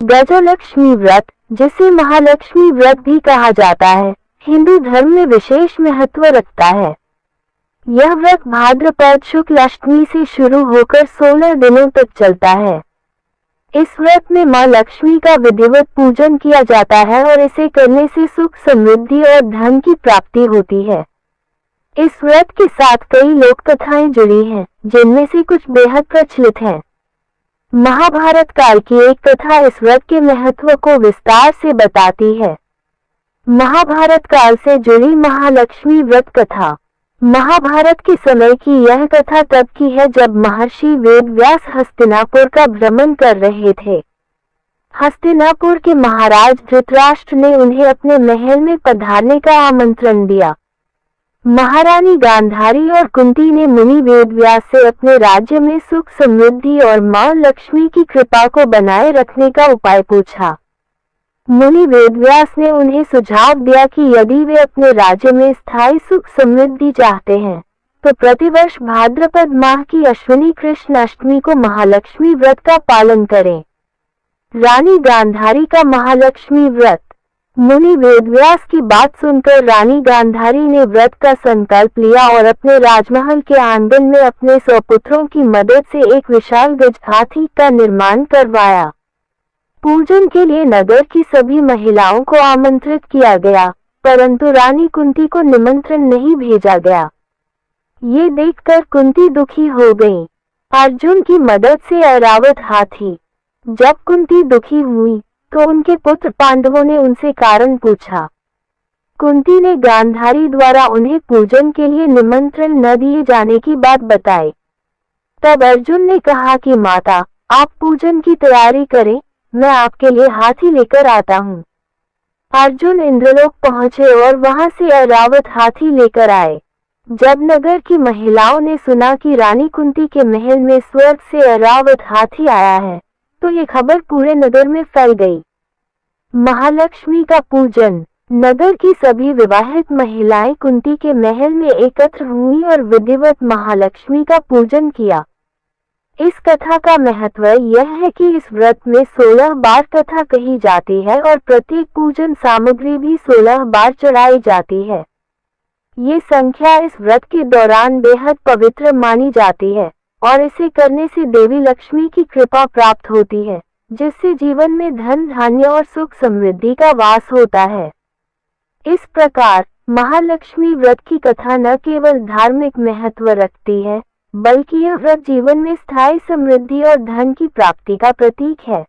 गजलक्ष्मी व्रत, जिसे महालक्ष्मी व्रत भी कहा जाता है, हिंदू धर्म में विशेष महत्व रखता है। यह व्रत भाद्रपद शुक्ल अष्टमी से शुरू होकर 16 दिनों तक चलता है। इस व्रत में मां लक्ष्मी का विधिवत पूजन किया जाता है और इसे करने से सुख, समृद्धि और धन की प्राप्ति होती है। इस व्रत के साथ कई लोक कथाएं जुड़ी हैं, जिनमें से कुछ बेहद प्रचलित हैं। महाभारत काल की एक कथा इस व्रत के महत्व को विस्तार से बताती है। महाभारत काल से जुड़ी महालक्ष्मी व्रत कथा। महाभारत के समय की यह कथा तब की है जब महर्षि वेदव्यास हस्तिनापुर का भ्रमण कर रहे थे। हस्तिनापुर के महाराज धृतराष्ट्र ने उन्हें अपने महल में पधारने का आमंत्रण दिया। महारानी गांधारी और कुंती ने मुनि वेदव्यास से अपने राज्य में सुख, समृद्धि और मां लक्ष्मी की कृपा को बनाए रखने का उपाय पूछा। मुनि वेदव्यास ने उन्हें सुझाव दिया कि यदि वे अपने राज्य में स्थायी सुख, समृद्धि चाहते हैं, तो प्रतिवर्ष भाद्रपद माह की अश्विनी कृष्ण अष्टमी को महालक्ष्मी व्रत का पालन करें। रानी गांधारी का महालक्ष्मी व्रत। मुनि वेदव्यास की बात सुनकर रानी गांधारी ने व्रत का संकल्प लिया और अपने राजमहल के आंगन में अपने स्वपुत्रों की मदद से एक विशाल गज हाथी का निर्माण करवाया। पूजन के लिए नगर की सभी महिलाओं को आमंत्रित किया गया, परंतु रानी कुंती को निमंत्रण नहीं भेजा गया। ये देखकर कुंती दुखी हो गई। अर्जुन की मदद से ऐरावत हाथी। जब कुंती दुखी हुई तो उनके पुत्र पांडवों ने उनसे कारण पूछा। कुंती ने गांधारी द्वारा उन्हें पूजन के लिए निमंत्रण न दिए जाने की बात बताई। तब अर्जुन ने कहा कि माता, आप पूजन की तैयारी करें, मैं आपके लिए हाथी लेकर आता हूँ। अर्जुन इंद्रलोक पहुँचे और वहां से ऐरावत हाथी लेकर आए। जब नगर की महिलाओं ने सुना कि रानी कुंती के महल में स्वर्ग से ऐरावत हाथी आया है, तो ये खबर पूरे नगर में फैल गई। महालक्ष्मी का पूजन। नगर की सभी विवाहित महिलाएं कुंती के महल में एकत्र हुई और विधिवत महालक्ष्मी का पूजन किया। इस कथा का महत्व यह है कि इस व्रत में 16 बार कथा कही जाती है और प्रत्येक पूजन सामग्री भी 16 बार चढ़ाई जाती है। ये संख्या इस व्रत के दौरान बेहद पवित्र मानी जाती है और इसे करने से देवी लक्ष्मी की कृपा प्राप्त होती है, जिससे जीवन में धन, धान्य और सुख, समृद्धि का वास होता है। इस प्रकार महालक्ष्मी व्रत की कथा न केवल धार्मिक महत्व रखती है, बल्कि यह व्रत जीवन में स्थायी समृद्धि और धन की प्राप्ति का प्रतीक है।